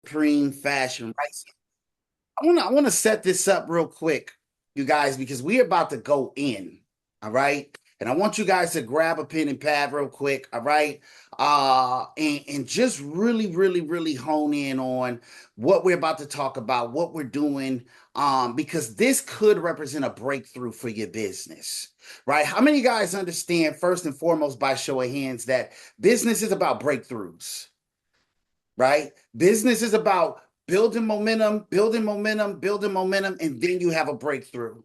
supreme fashion, right? I want to set this up real quick, you guys, because we're about to go in. All right. And I want you guys to grab a pen and pad real quick. All right. And just really hone in on what we're about to talk about, what we're doing. Because this could represent a breakthrough for your business. Right. How many of you guys understand, first and foremost, by show of hands, that business is about breakthroughs? Right? Business is about building momentum, and then you have a breakthrough,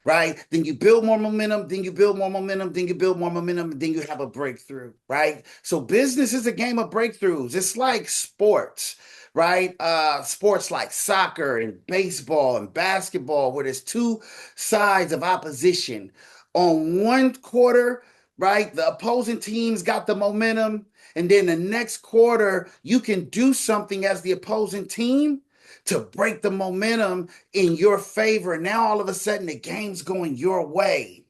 right? Then you build more momentum, then you build more momentum, then you build more momentum, and then you have a breakthrough, right? So business is a game of breakthroughs. It's like sports, right? Sports like soccer and baseball and basketball, where there's two sides of opposition. On one quarter, right, the opposing team's got the momentum, and then the next quarter, you can do something as the opposing team to break the momentum in your favor. Now all of a sudden the game's going your way,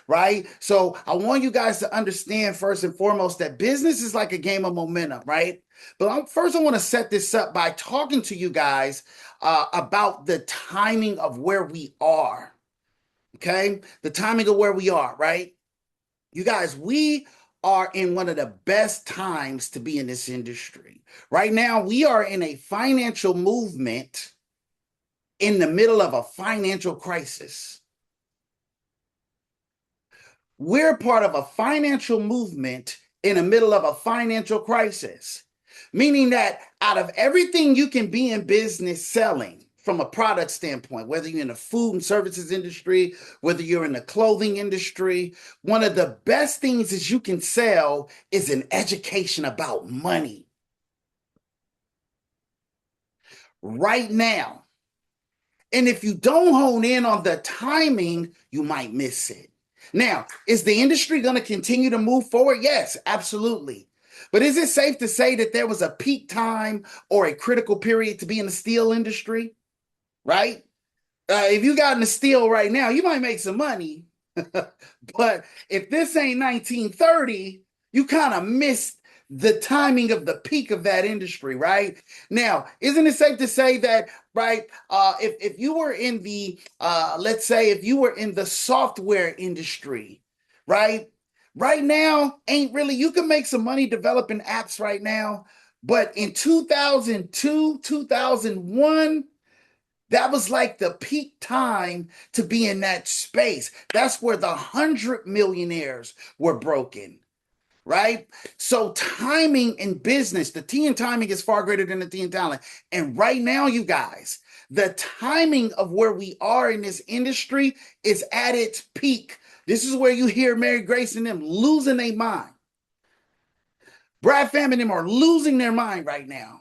right? So I want you guys to understand first and foremost that business is like a game of momentum, right? But first I want to set this up by talking to you guys about the timing of where we are, okay? The timing of where we are, right? You guys, we are in one of the best times to be in this industry. Right now, we are in a financial movement in the middle of a financial crisis. We're part of a financial movement in the middle of a financial crisis, meaning that out of everything you can be in business selling from a product standpoint, whether you're in the food and services industry, whether you're in the clothing industry, one of the best things is you can sell is an education about money. Right now, and if you don't hone in on the timing, you might miss it. Now, is the industry going to continue to move forward? Yes, absolutely. But is it safe to say that there was a peak time or a critical period to be in the steel industry? Right? If you got in the steel right now, you might make some money. But if this ain't 1930, you kind of missed the timing of the peak of that industry, right? Now, isn't it safe to say that, right? If you were in the, let's say, if you were in the software industry, right? Right now, ain't really, you can make some money developing apps right now. But in 2002, 2001, that was like the peak time to be in that space. That's where the 100 millionaires were broken, right? So timing in business, the T in timing is far greater than the T in talent. And right now, you guys, the timing of where we are in this industry is at its peak. This is where you hear Mary Grace and them losing their mind. Brad Pham and them are losing their mind right now.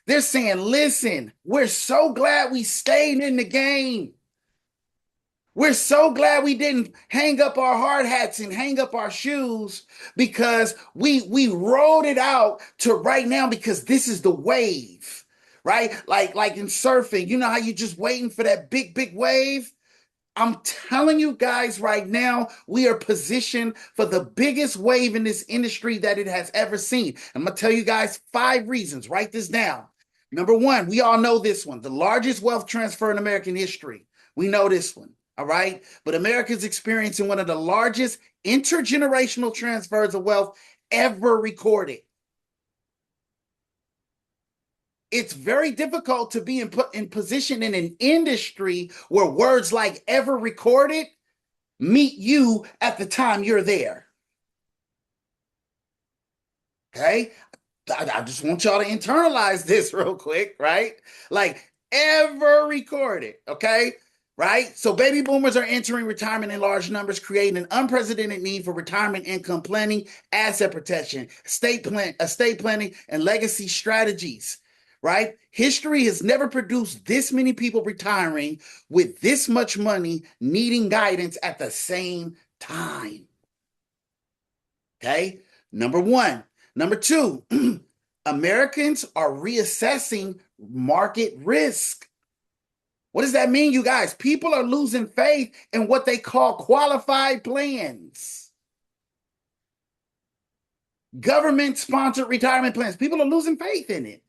They're saying, listen, we're so glad we stayed in the game. We're so glad we didn't hang up our hard hats and hang up our shoes because we rode it out to right now because this is the wave, right? Like in surfing, you know how you just waiting for that big wave? I'm telling you guys right now, we are positioned for the biggest wave in this industry that it has ever seen. I'm going to tell you guys 5 reasons. Write this down. Number one, we all know this one, the largest wealth transfer in American history. We know this one. All right. But America's experiencing one of the largest intergenerational transfers of wealth ever recorded. It's very difficult to be in position in an industry where words like ever recorded meet you at the time you're there. Okay. I just want y'all to internalize this real quick, right? Like ever recorded. Okay. Right? So baby boomers are entering retirement in large numbers, creating an unprecedented need for retirement income planning, asset protection, estate planning, and legacy strategies. Right? History has never produced this many people retiring with this much money needing guidance at the same time. Okay? Number one. Number two, Americans are reassessing market risk. What does that mean, you guys? People are losing faith in what they call qualified plans. Government sponsored retirement plans. People are losing faith in it.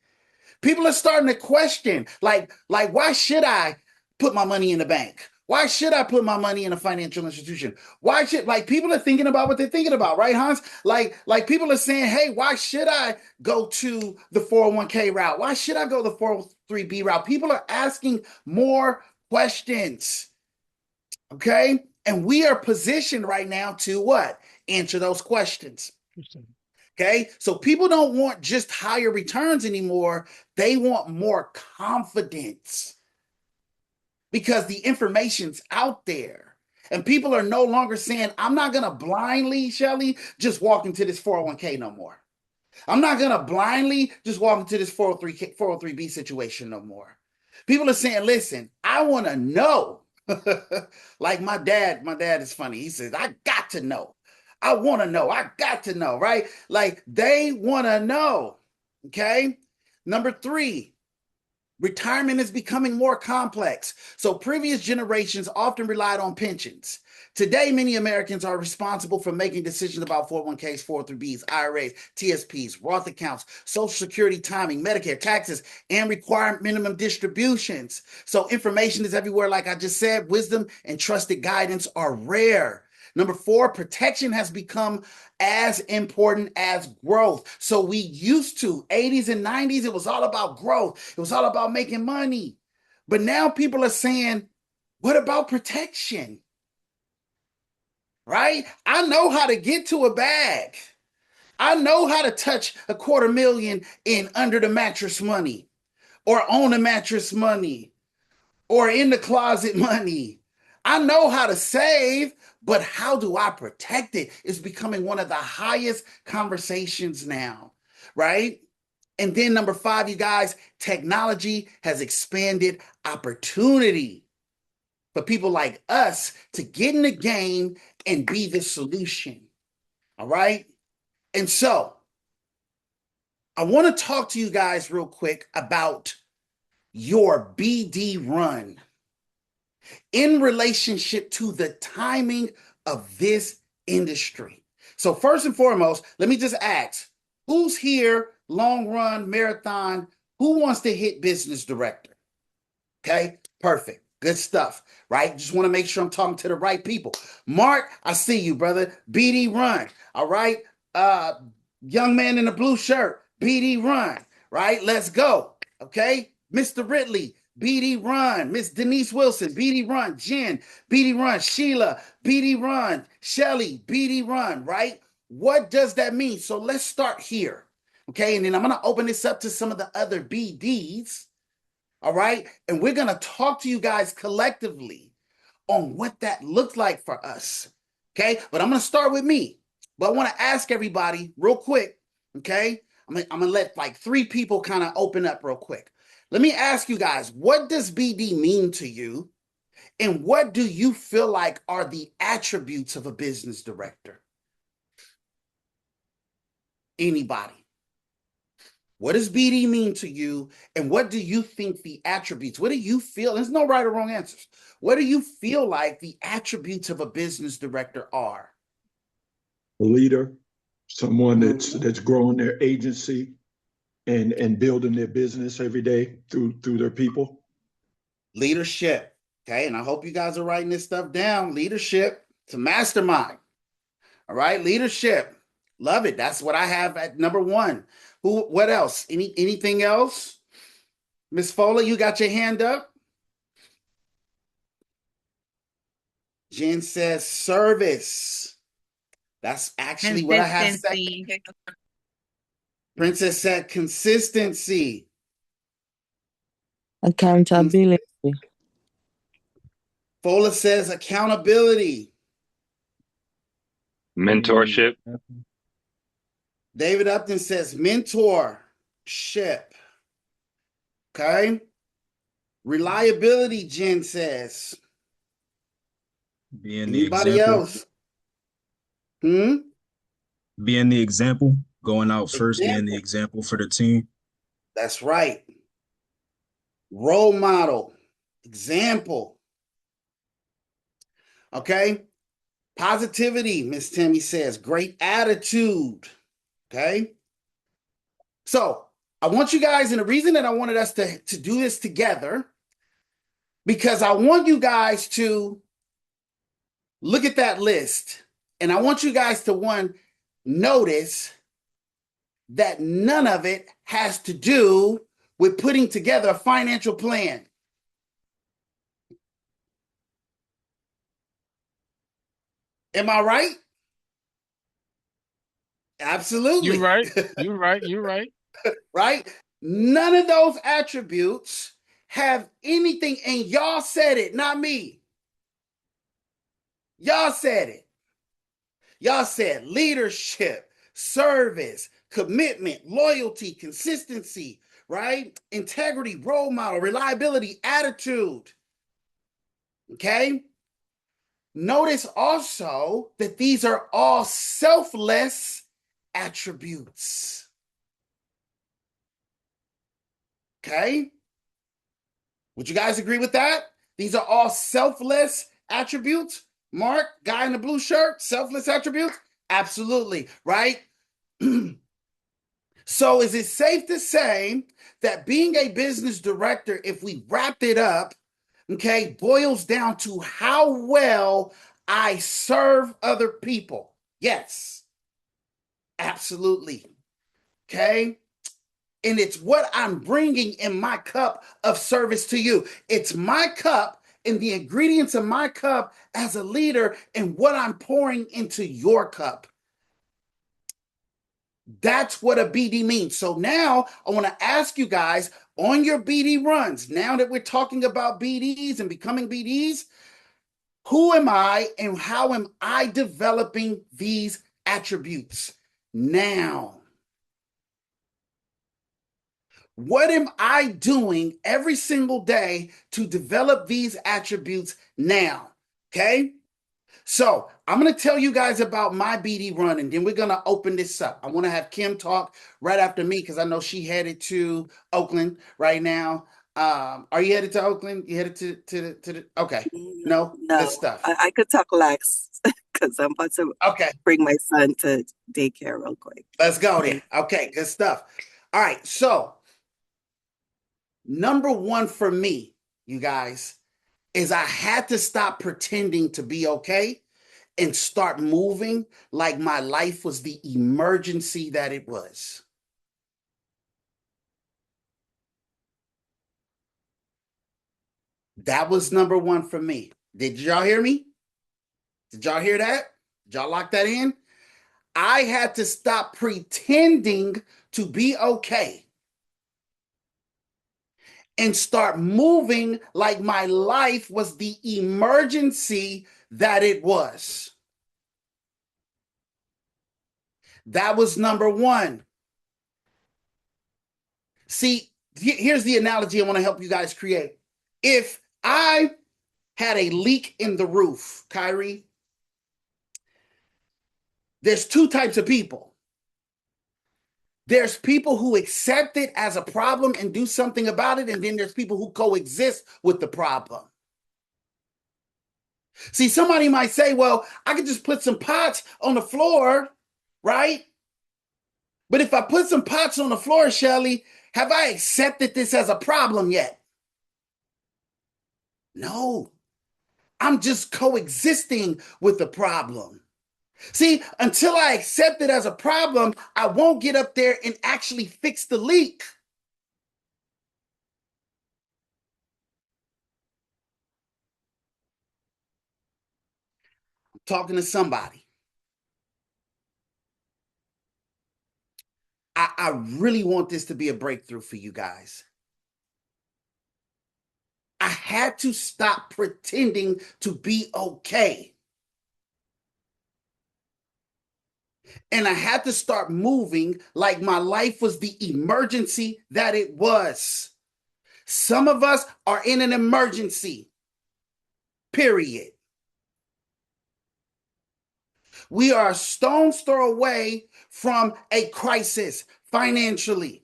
People are starting to question, like, why should I put my money in the bank? Why should I put my money in a financial institution? Why should, like, people are thinking about what they're thinking about, right, Hans? Like people are saying, hey, why should I go to the 401k route? Why should I go the 403b route? People are asking more questions, okay? And we are positioned right now to what? Answer those questions. Okay, so people don't want just higher returns anymore. They want more confidence because the information's out there. And people are no longer saying, I'm not going to blindly, Shelly, just walk into this 401k no more. I'm not going to blindly just walk into this 403b situation no more. People are saying, listen, I want to know. Like my dad is funny. He says, I got to know. I want to know. I got to know, right? Like they want to know. Okay. Number 3, retirement is becoming more complex. So previous generations often relied on pensions. Today, many Americans are responsible for making decisions about 401ks, 403bs, IRAs, TSPs, Roth accounts, Social Security timing, Medicare, taxes, and required minimum distributions. So information is everywhere. Like I just said, wisdom and trusted guidance are rare. Number 4, protection has become as important as growth. So we used to, 80s and 90s, it was all about growth. It was all about making money. But now people are saying, what about protection? Right? I know how to get to a bag. I know how to touch $250,000 in under the mattress money or on the mattress money or in the closet money. I know how to save, but how do I protect it? It's becoming one of the highest conversations now, right? And then number 5, you guys, technology has expanded opportunity for people like us to get in the game and be the solution. All right. And so I want to talk to you guys real quick about your BD run in relationship to the timing of this industry. So first and foremost, let me just ask, who's here, long run, marathon, who wants to hit business director? Okay, perfect. Good stuff, right? Just want to make sure I'm talking to the right people. Mark, I see you, brother. BD run. All right. Young man in the blue shirt, BD run, right? Let's go. Okay. Mr. Ridley, BD run. Miss Denise Wilson, BD run. Jen, BD run. Sheila, BD run. Shelly, BD run, right? What does that mean? So let's start here. Okay. And then I'm going to open this up to some of the other BDs. All right. And we're going to talk to you guys collectively on what that looks like for us. Okay. But I'm going to start with me. But I want to ask everybody real quick. Okay. I'm going to let like 3 people kind of open up real quick. Let me ask you guys, what does BD mean to you? And what do you feel like are the attributes of a business director? Anybody? What does BD mean to you? And what do you think the attributes, what do you feel? There's no right or wrong answers. What do you feel like the attributes of a business director are? A leader, someone that's growing their agency and building their business every day through their people. Leadership. Okay. And I hope you guys are writing this stuff down. Leadership to mastermind. All right. Leadership. Love it. That's what I have at number 1. What else? Anything else? Miss Fowler, you got your hand up. Jen says service. That's actually what I have second. Princess said consistency. Accountability. Fowler says accountability. Mentorship. David Upton says mentorship. Okay. Reliability, Jen says. Being the Anybody example. else? Being the example, going out first, being the example for the team. That's right. Role model, example. Okay. Positivity, Miss Tammy says. Great attitude. Okay. So I want you guys, and the reason that I wanted us to do this together, because I want you guys to look at that list, and I want you guys to notice that none of it has to do with putting together a financial plan. Am I right? You're Absolutely. right. You're right. You're right. Right? None of those attributes have anything, and y'all said it, not me. Y'all said it. Y'all said leadership, service, commitment, loyalty, consistency, right? Integrity, role model, reliability, attitude. Okay? Notice also that these are all selfless attributes. Okay? Would you guys agree with that? These are all selfless attributes. Mark, guy in the blue shirt, selfless attributes? Absolutely, right? So is it safe to say that being a business director, if we wrapped it up, okay, boils down to how well I serve other people? Yes, absolutely. Okay. And it's what I'm bringing in my cup of service to you. It's my cup and the ingredients of my cup as a leader and what I'm pouring into your cup. That's what a BD means. So now I want to ask you guys on your BD runs, now that we're talking about BDs and becoming BDs, who am I and how am I developing these attributes now? What am I doing every single day to develop these attributes now? Okay. So I'm going to tell you guys about my BD run, and then we're going to open this up. I want to have Kim talk right after me because I know she headed to Oakland right now. Are you headed to Oakland? You headed to the okay. No, good No, stuff. I could talk lax because I'm about to Okay, bring my son to daycare real quick. let's go there. Thank Okay, good stuff. All right, so number one for me, you guys, is I had to stop pretending to be okay and start moving like my life was the emergency that it was. That was number one for me. Did y'all hear me? Did y'all hear that? Did y'all lock that in? I had to stop pretending to be okay and start moving like my life was the emergency that it was. That was number one. See, here's the analogy I want to help you guys create. If I had a leak in the roof, Kyrie, there's two types of people. There's people who accept it as a problem and do something about it, and then there's people who coexist with the problem. See, somebody might say, well, I could just put some pots on the floor, right? But if I put some pots on the floor, Shelly, have I accepted this as a problem yet? No, I'm just coexisting with the problem. See, until I accept it as a problem, I won't get up there and actually fix the leak. I'm talking to somebody. I really want this to be a breakthrough for you guys. I had to stop pretending to be okay. And I had to start moving like my life was the emergency that it was. Some of us are in an emergency, period. We are a stone's throw away from a crisis financially.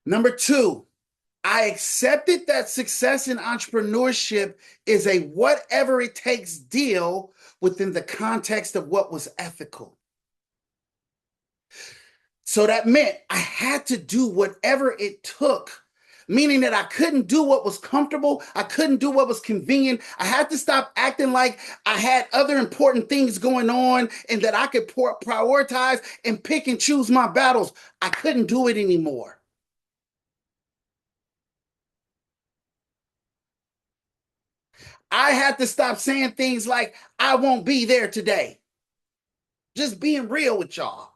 Number two, I accepted that success in entrepreneurship is a whatever it takes deal within the context of what was ethical. So that meant I had to do whatever it took, meaning that I couldn't do what was comfortable. I couldn't do what was convenient. I had to stop acting like I had other important things going on and that I could prioritize and pick and choose my battles. I couldn't do it anymore. I had to stop saying things like, I won't be there today. Just being real with y'all.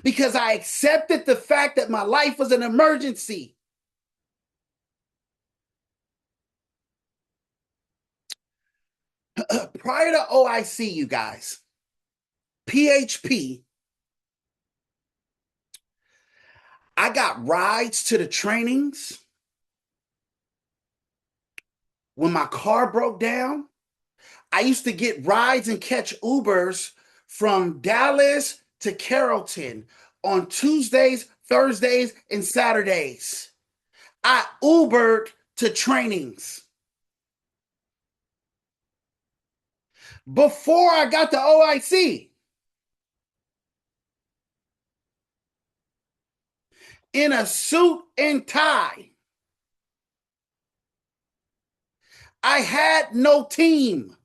Because I accepted the fact that my life was an emergency. Prior to OIC, you guys, PHP, I got rides to the trainings. When my car broke down, I used to get rides and catch Ubers from Dallas to Carrollton on Tuesdays, Thursdays, and Saturdays. I Ubered to trainings. Before I got to OIC, in a suit and tie, I had no team.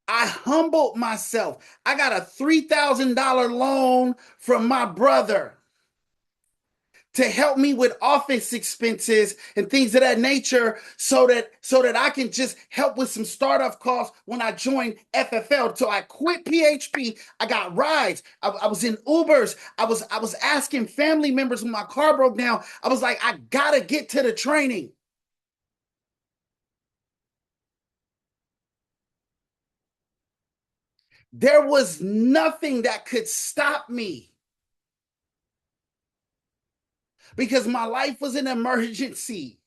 I humbled myself. I got a $3,000 loan from my brother to help me with office expenses and things of that nature so that I can just help with some startup costs when I joined FFL. So I quit PHP. I got rides. I was in Ubers. I was asking family members when my car broke down. I was like, I gotta get to the training. There was nothing that could stop me because my life was an emergency.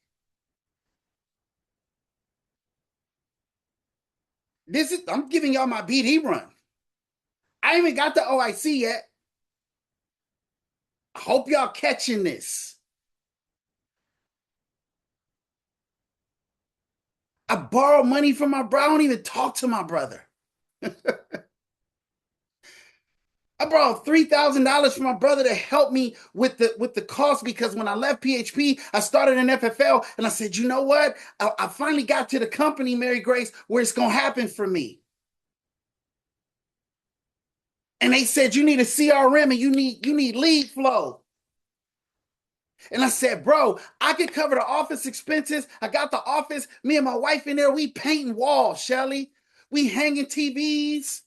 I'm giving y'all my BD run. I ain't even got the OIC yet. I hope y'all catching this. I borrowed money from my brother. I don't even talk to my brother. I borrowed $3,000 from my brother to help me with the cost because when I left PHP, I started an FFL and I said, you know what? I finally got to the company, Mary Grace, where it's gonna happen for me. And they said you need a CRM and you need lead flow. And I said, bro, I could cover the office expenses. I got the office. Me and my wife in there, we painting walls, Shelly. We hanging TVs.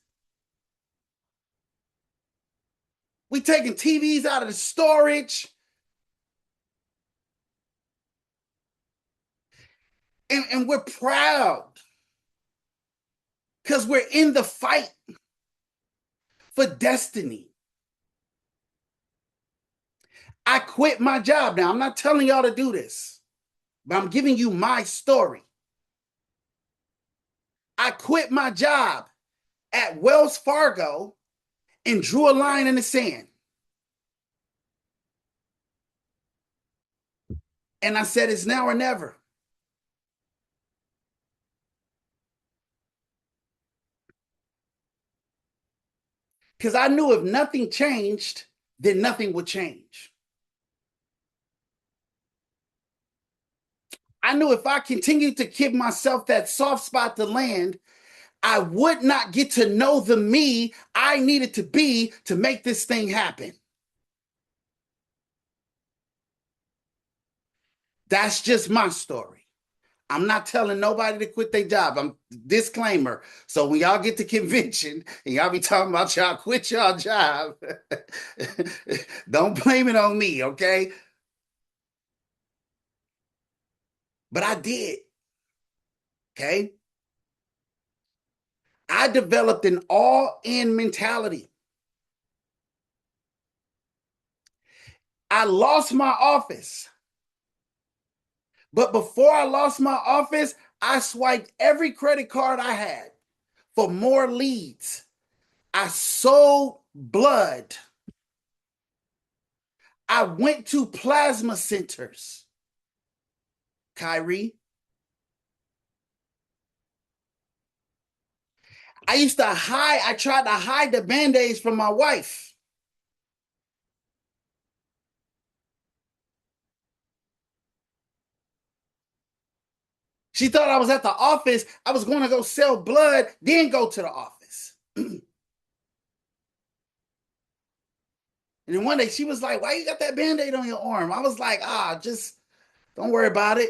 We taking TVs out of the storage. And we're proud because we're in the fight for destiny. I quit my job. Now, I'm not telling y'all to do this, but I'm giving you my story. I quit my job at Wells Fargo and drew a line in the sand. And I said, it's now or never. Because I knew if nothing changed, then nothing would change. I knew if I continued to give myself that soft spot to land, I would not get to know the me I needed to be to make this thing happen. That's just my story. I'm not telling nobody to quit their job. I'm disclaimer. So when y'all get to convention and y'all be talking about y'all quit y'all job, don't blame it on me, okay? But I did, okay? I developed an all-in mentality. I lost my office. But before I lost my office, I swiped every credit card I had for more leads. I sold blood. I went to plasma centers. Kyrie. I tried to hide the Band-Aids from my wife. She thought I was at the office. I was going to go sell blood, then go to the office. And then one day she was like, why you got that Band-Aid on your arm? I was like, just don't worry about it.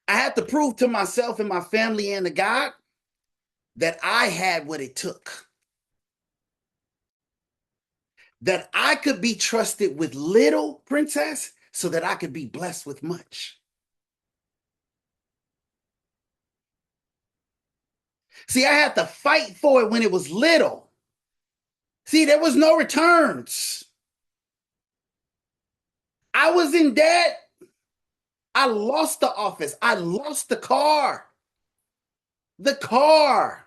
I had to prove to myself and my family and to God that I had what it took. That I could be trusted with little, princess, so that I could be blessed with much. See, I had to fight for it when it was little. See, there was no returns. I was in debt. I lost the office. I lost the car. The car.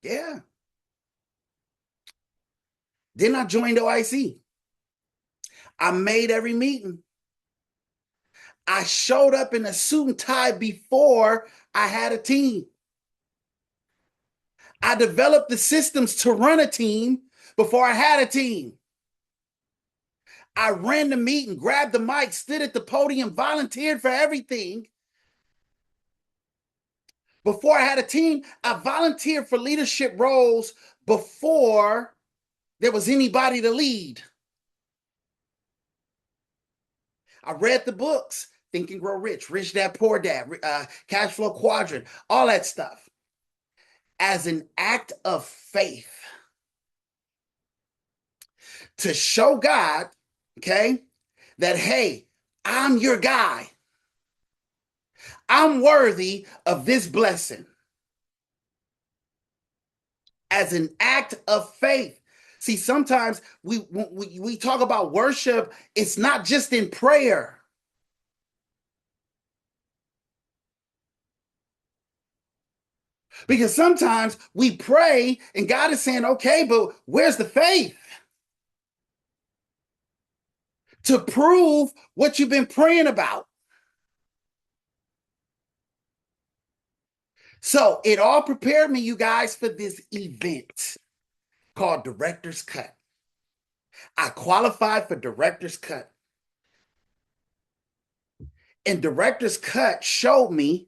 Yeah. Then I joined OIC. I made every meeting. I showed up in a suit and tie before I had a team. I developed the systems to run a team before I had a team. I ran the meeting, grabbed the mic, stood at the podium, volunteered for everything. Before I had a team, I volunteered for leadership roles before there was anybody to lead. I read the books, Think and Grow Rich, Rich Dad, Poor Dad, Cash Flow Quadrant, all that stuff. As an act of faith to show God, okay, that, hey, I'm your guy. I'm worthy of this blessing. As an act of faith. See, sometimes we talk about worship, it's not just in prayer. Because sometimes we pray and God is saying, okay, but where's the faith? To prove what you've been praying about. So it all prepared me, you guys, for this event called Director's Cut. I qualified for Director's Cut. And Director's Cut showed me,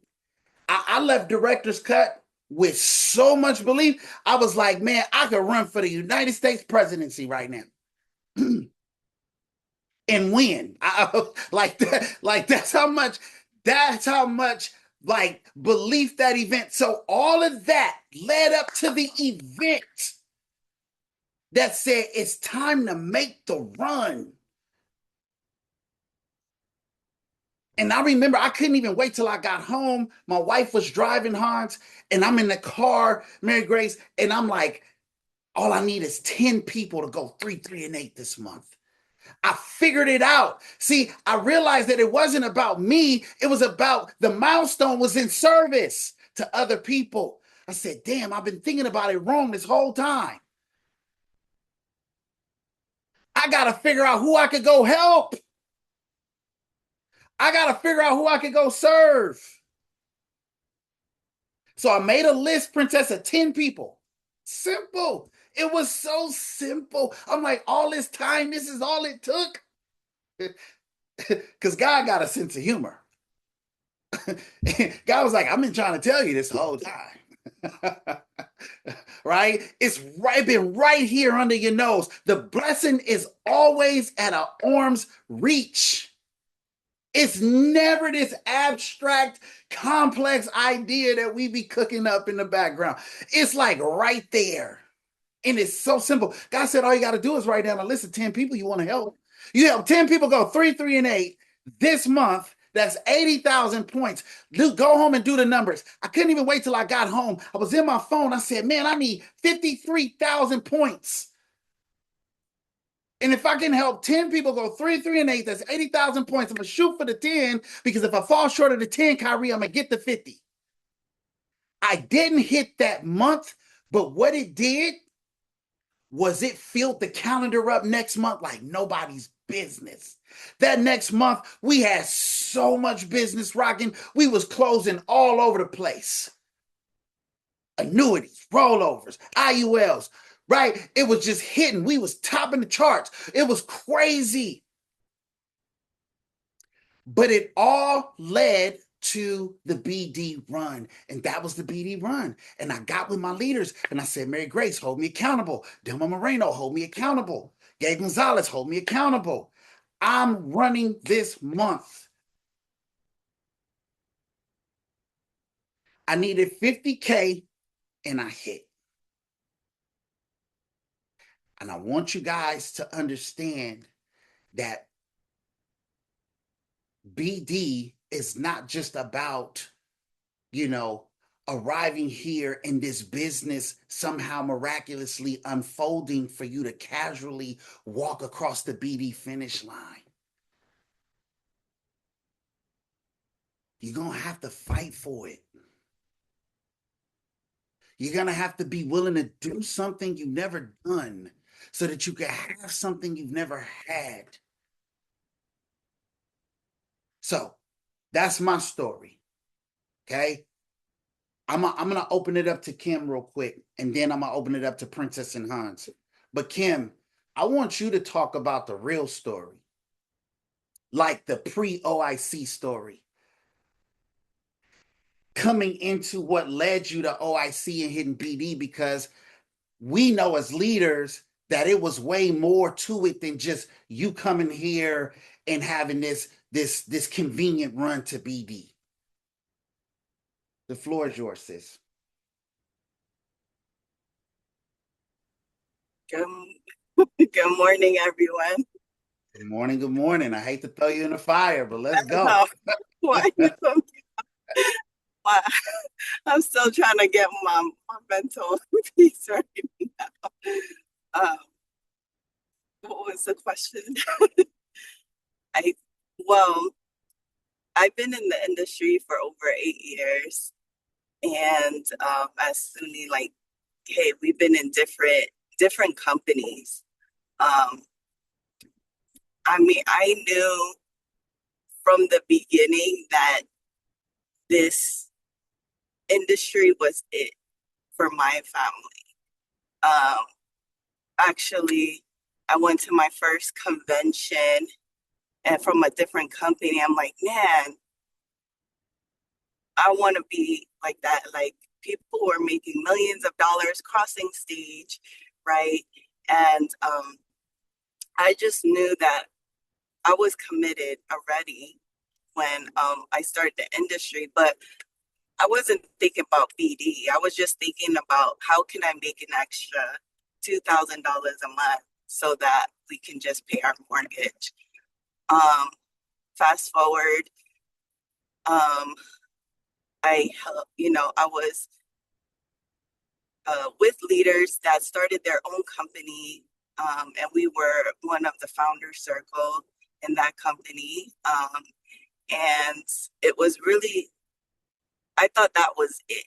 I left Director's Cut with so much belief. I was like, man, I could run for the United States presidency right now. And win. Like that's how much like belief that event. So all of that led up to the event that said it's time to make the run. And I remember I couldn't even wait till I got home. My wife was driving Hans, and I'm in the car, Mary Grace, and I'm like, all I need is 10 people to go 3, 3, and 8 this month. I figured it out. See, I realized that it wasn't about me. It was about the milestone was in service to other people. I said, damn, I've been thinking about it wrong this whole time. I got to figure out who I could go help. I got to figure out who I could go serve. So I made a list, Princess, of 10 people. Simple. It was so simple. I'm like, all this time, this is all it took. Because God got a sense of humor. God was like, I've been trying to tell you this the whole time. Right? It's right, been right here under your nose. The blessing is always at an arm's reach. It's never this abstract, complex idea that we be cooking up in the background. It's like right there. And it's so simple. God said, all you got to do is write down a list of 10 people you want to help. You help 10 people go 3, 3, and 8 this month. That's 80,000 points. Go home and do the numbers. I couldn't even wait till I got home. I was in my phone. I said, man, I need 53,000 points. And if I can help 10 people go 3, 3, and 8, that's 80,000 points. I'm going to shoot for the 10 because if I fall short of the 10, Kyrie, I'm going to get the 50. I didn't hit that month, but what it did was it filled the calendar up next month like nobody's business. That next month, we had so much business rocking. We was closing all over the place. Annuities, rollovers, IULs, right? It was just hitting. We was topping the charts. It was crazy. But it all led to the BD run. And that was the BD run. And I got with my leaders and I said, Mary Grace, hold me accountable. Delma Moreno, hold me accountable. Gabe Gonzalez, hold me accountable. I'm running this month. I needed 50K and I hit. And I want you guys to understand that BD is not just about, arriving here in this business somehow miraculously unfolding for you to casually walk across the BD finish line. You're going to have to fight for it. You're going to have to be willing to do something you've never done so that you can have something you've never had. So that's my story. Okay. I'm gonna open it up to Kim real quick, and then I'm gonna open it up to Princess and Hans. But Kim, I want you to talk about the real story, like the pre-OIC story, coming into what led you to OIC and hitting BD, because we know as leaders that it was way more to it than just you coming here and having this convenient run to BD. The floor is yours, sis. Good morning, everyone. Good morning, good morning. I hate to throw you in the fire, but let's go. Why you so- Why- I'm still trying to get my mental piece right now. What was the question? Well, I've been in the industry for over 8 years, and as Suni, like, hey, we've been in different companies. I mean, I knew from the beginning that this industry was it for my family. Actually, I went to my first convention and from a different company, I'm like, man, I want to be like that. Like, people were making millions of dollars crossing stage, right? And I just knew that I was committed already when I started the industry, but I wasn't thinking about BD. I was just thinking about how can I make an extra $2,000 a month so that we can just pay our mortgage. Fast forward, I was with leaders that started their own company, and we were one of the founder circle in that company. And it was really, I thought that was it.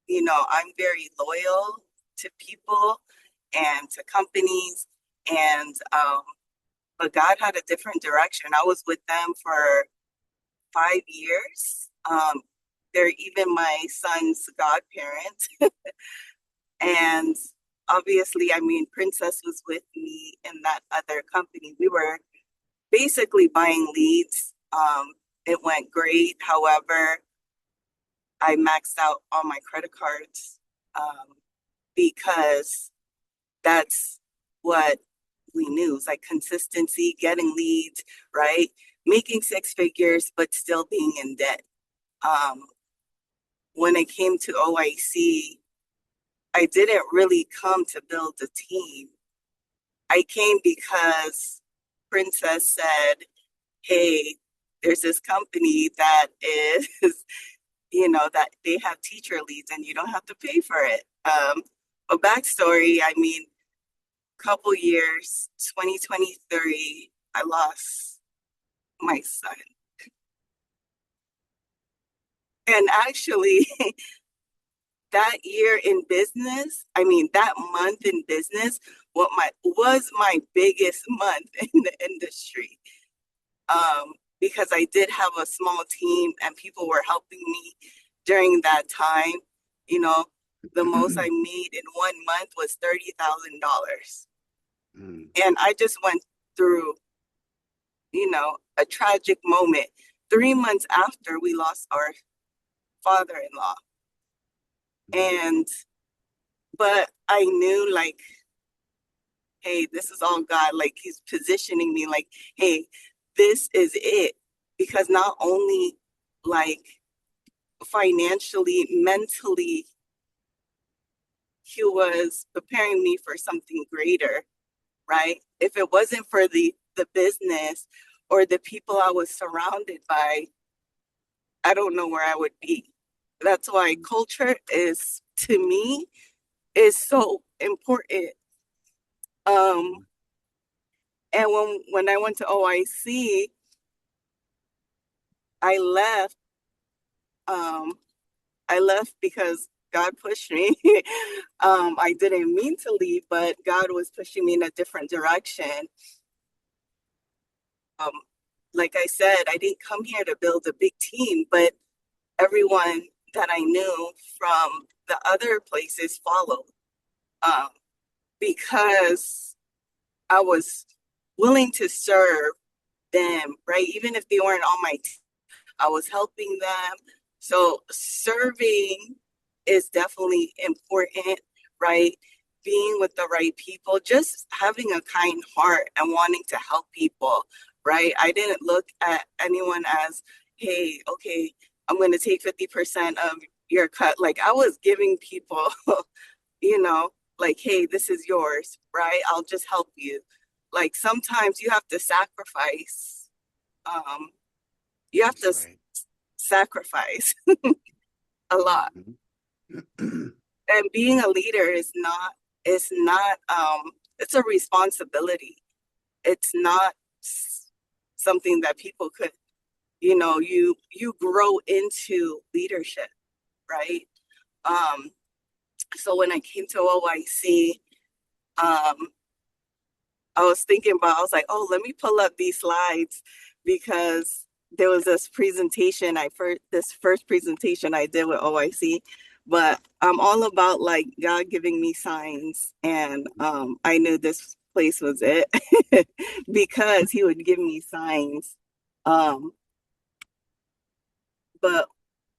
I'm very loyal to people and to companies, and but God had a different direction. I was with them for 5 years. They're even my son's godparent. And obviously, I mean, Princess was with me in that other company. We were basically buying leads. It went great. However, I maxed out all my credit cards because that's what we knew. It's like consistency, getting leads, right? Making 6 figures, but still being in debt. When it came to OIC, I didn't really come to build a team. I came because Princess said, hey, there's this company that is, that they have teacher leads and you don't have to pay for it. A backstory, I mean, couple years, 2023, I lost my son. And actually, that year in business, I mean, that month in business, was my biggest month in the industry. Because I did have a small team and people were helping me during that time. The most I made in 1 month was $30,000. And I just went through, a tragic moment 3 months after we lost our father-in-law. But I knew, like, hey, this is all God. Like, he's positioning me like, hey, this is it. Because not only like financially, mentally, he was preparing me for something greater, right? If it wasn't for the business or the people I was surrounded by, I don't know where I would be. That's why culture is, to me, is so important. And when I went to OIC, I left. I left because God pushed me. I didn't mean to leave, but God was pushing me in a different direction. Like I said, I didn't come here to build a big team, but everyone that I knew from the other places followed, because I was willing to serve them, right? Even if they weren't on my team, I was helping them. So serving is definitely important, right? Being with the right people, just having a kind heart and wanting to help people, right? I didn't look at anyone as, hey, okay, I'm going to take 50% of your cut. Like, I was giving people, like, hey, this is yours, right? I'll just help you. Like, sometimes you have to sacrifice. You have to sacrifice a lot. And being a leader is not, it's a responsibility. It's not something that people could, you grow into leadership, right? So when I came to OIC, I was like, oh, let me pull up these slides, because there was this presentation, this first presentation I did with OIC, but I'm all about like God giving me signs. And I knew this place was it because he would give me signs. But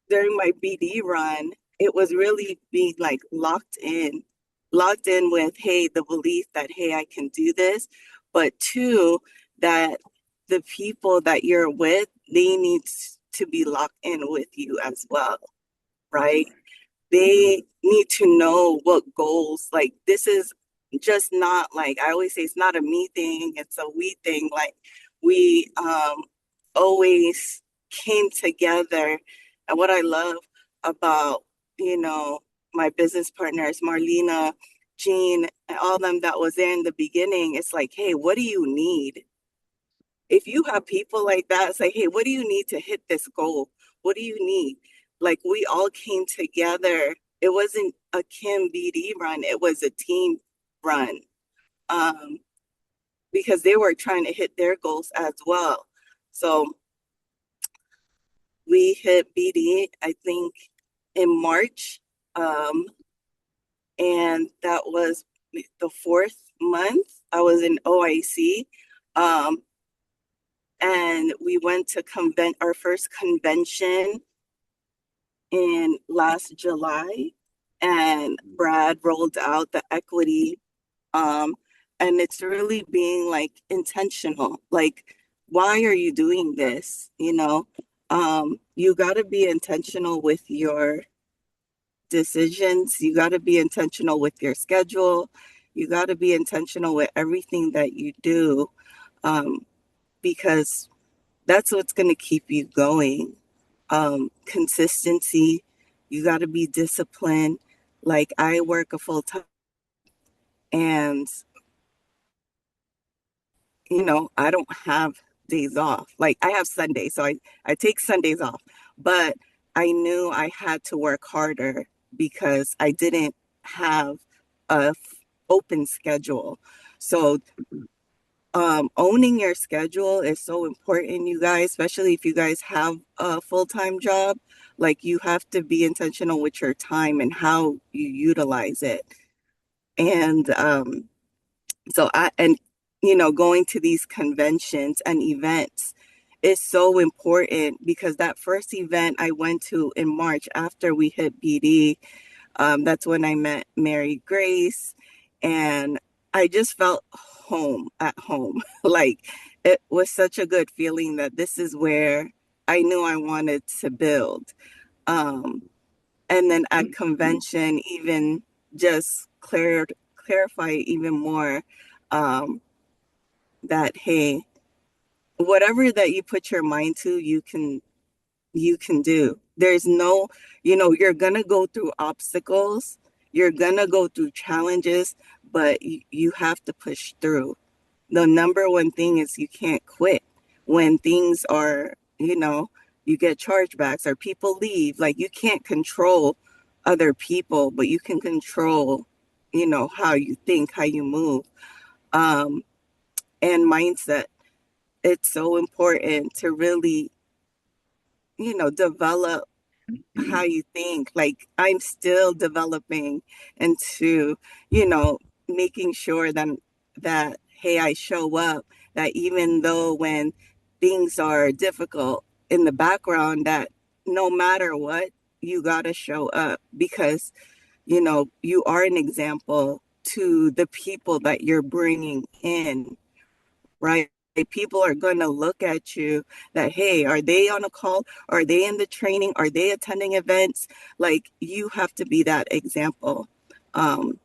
during my BD run, it was really being like locked in with, hey, the belief that, hey, I can do this, but two, that the people that you're with, they need to be locked in with you as well, right? They need to know what goals, like, this is just not, like, I always say, it's not a me thing, it's a we thing. Like, we always came together. And what I love about, my business partners, Marlena, Jean, and all them that was there in the beginning, it's like, hey, what do you need? If you have people like that, it's like, hey, what do you need to hit this goal? What do you need? Like, we all came together. It wasn't a Kim BD run, it was a team run, because they were trying to hit their goals as well. So we hit BD, I think, in March. And that was the 4th month I was in OIC. And we went to our first convention in last July, and Brad rolled out the equity. And it's really being like intentional. Like, why are you doing this? You got to be intentional with your decisions. You got to be intentional with your schedule. You got to be intentional with everything that you do, because that's what's going to keep you going. Consistency, you got to be disciplined. Like I work a full time and I don't have days off. Like I have Sundays, so I take Sundays off. But I knew I had to work harder because I didn't have a open schedule. So owning your schedule is so important, you guys, especially if you guys have a full-time job. Like you have to be intentional with your time and how you utilize it. And so going to these conventions and events is so important because that first event I went to in March after we hit BD, that's when I met Mary Grace, and I just felt home at home. Like it was such a good feeling that this is where I knew I wanted to build. Um, and then at convention, even just clarify even more um, that hey, whatever that you put your mind to, you can do. There's no, you're gonna go through obstacles, you're gonna go through challenges, but you have to push through. The number one thing is you can't quit when things are, you get chargebacks or people leave. Like you can't control other people, but you can control, how you think, how you move, um, and mindset. It's so important to really, develop how you think. Like I'm still developing into, you know, making sure that hey, I show up, that even though when things are difficult in the background, that no matter what, you got to show up because, you are an example to the people that you're bringing in, right? People are going to look at you that, hey, are they on a call? Are they in the training? Are they attending events? Like you have to be that example. Um,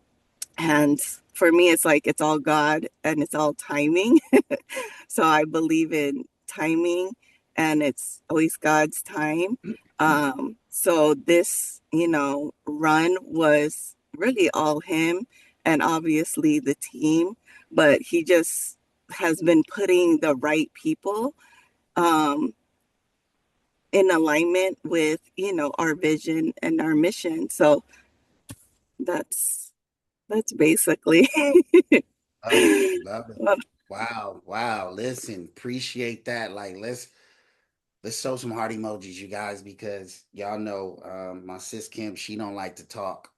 and for me, it's like it's all God and it's all timing. So I believe in timing and it's always God's time. So this, run was really all him and obviously the team, but he just has been putting the right people um, in alignment with, our vision and our mission. So that's basically Love it. Love it. Wow. Wow. Listen, appreciate that. Like let's show some heart emojis, you guys, because y'all know my sis Kim, she don't like to talk.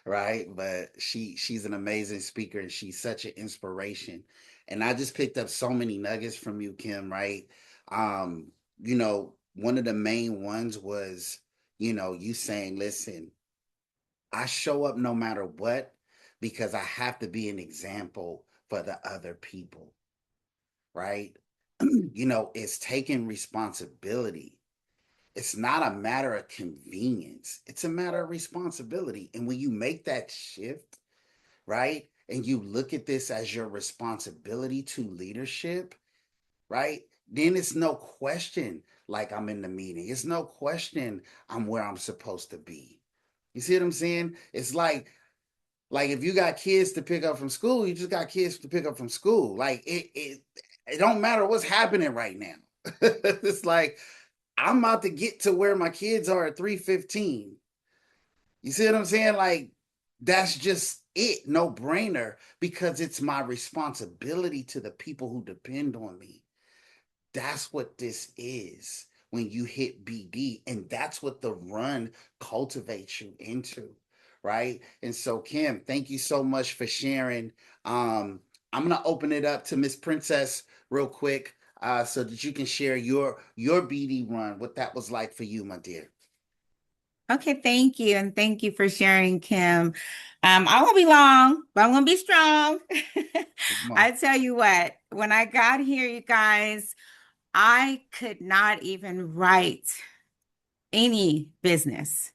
Right? But she's an amazing speaker and she's such an inspiration. And I just picked up so many nuggets from you, Kim, right? Um, one of the main ones was, you saying, listen, I show up no matter what because I have to be an example for the other people, right? It's taking responsibility. It's not a matter of convenience, it's a matter of responsibility. And when you make that shift, right, and you look at this as your responsibility to leadership, right, then it's no question like I'm in the meeting. It's no question I'm where I'm supposed to be. You see what I'm saying? It's like if you got kids to pick up from school, you just got kids to pick up from school. Like it don't matter what's happening right now. It's like I'm about to get to where my kids are at 3:15. You see what I'm saying? Like that's just it, no brainer, because it's my responsibility to the people who depend on me. That's what this is when you hit BD, and that's what the run cultivates you into, right? And so, Kim, thank you so much for sharing. I'm gonna open it up to Miss Princess real quick, so that you can share your BD run, what that was like for you, my dear. Okay, thank you. And thank you for sharing, Kim. I won't be long, but I'm gonna be strong. Come on. I tell you what, when I got here, you guys, I could not even write any business.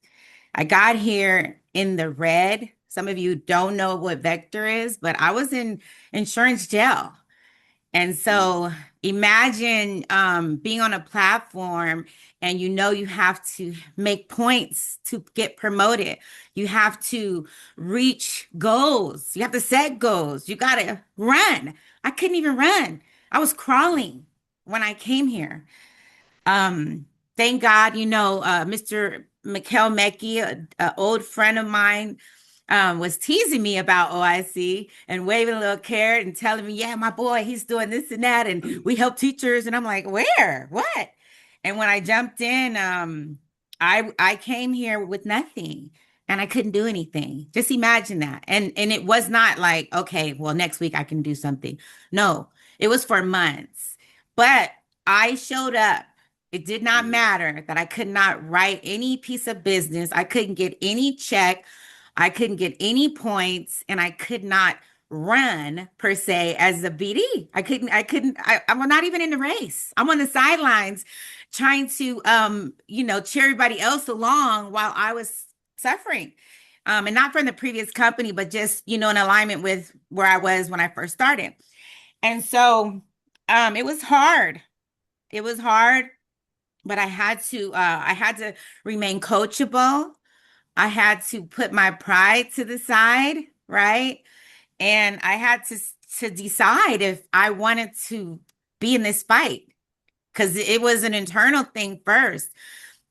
I got here in the red. Some of you don't know what vector is, but I was in insurance jail. And Mm, so Imagine being on a platform and you have to make points to get promoted. You have to reach goals. You have to set goals. You got to run. I couldn't even run. I was crawling when I came here. Um, Thank God, Mr. Mikhail Mecki, a old friend of mine, was teasing me about OIC and waving a little carrot and telling me, yeah, my boy, he's doing this and that. And we help teachers. And I'm like, where? What? And when I jumped in, I came here with nothing and I couldn't do anything. Just imagine that. And it was not like, okay, well, next week I can do something. No, it was for months. But I showed up. It did not matter that I could not write any piece of business. I couldn't get any check. I couldn't get any points, and I could not run per se as a BD. I'm not even in the race. I'm on the sidelines trying to cheer everybody else along while I was suffering. And not from the previous company, but just, in alignment with where I was when I first started. And so it was hard. It was hard, but I had to remain coachable. I had to put my pride to the side, right? And I had to decide if I wanted to be in this fight because it was an internal thing first.